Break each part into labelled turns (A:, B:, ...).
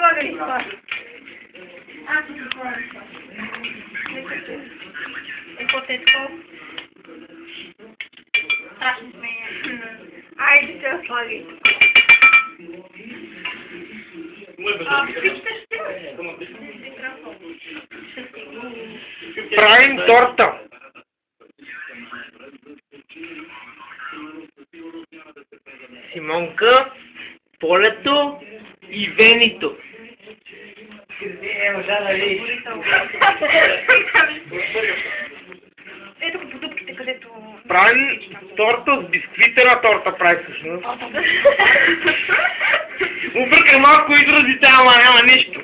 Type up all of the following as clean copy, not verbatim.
A: слагали това. Аз си го слагам. Потетко. Страшно смея. Айде се слагай.
B: Правим торта. Симонка, Полето и Венито.
A: Ето по дупките, където...
B: Правим торта с бисквитена торта, прави всъщност. Обърках малко изразите, ама няма нищо.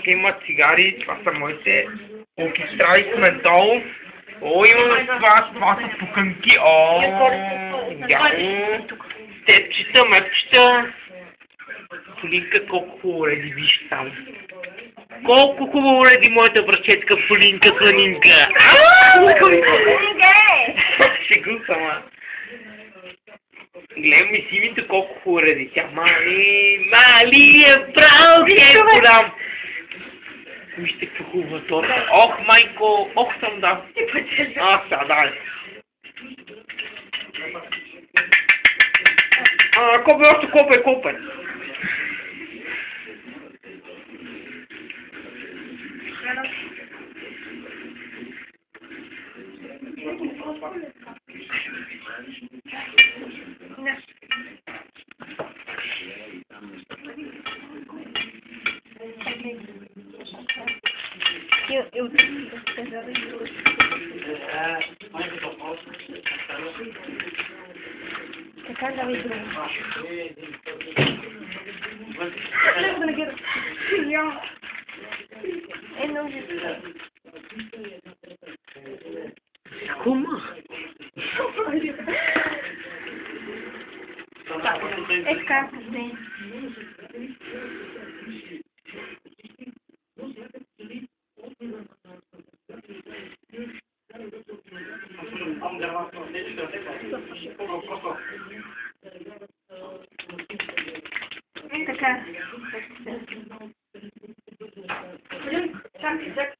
B: Има цигари, това са моите окистрави с медол. О, имаме това са пуканки. О, яко. Тепчета, мепчета. Полинка, колко хубаво реди, виж там. Колко хубаво реди моята брачетка Полинка Сланинка. Шегу сама. Гледам ми сивите колко хубаво реди. Тя мали е прав, голям. Вижте какво хубава торта. Ох, майко, ох съм да. Сега дай. Копе, още копе.
A: Така да ви друго.
B: Кума.
A: Така, така.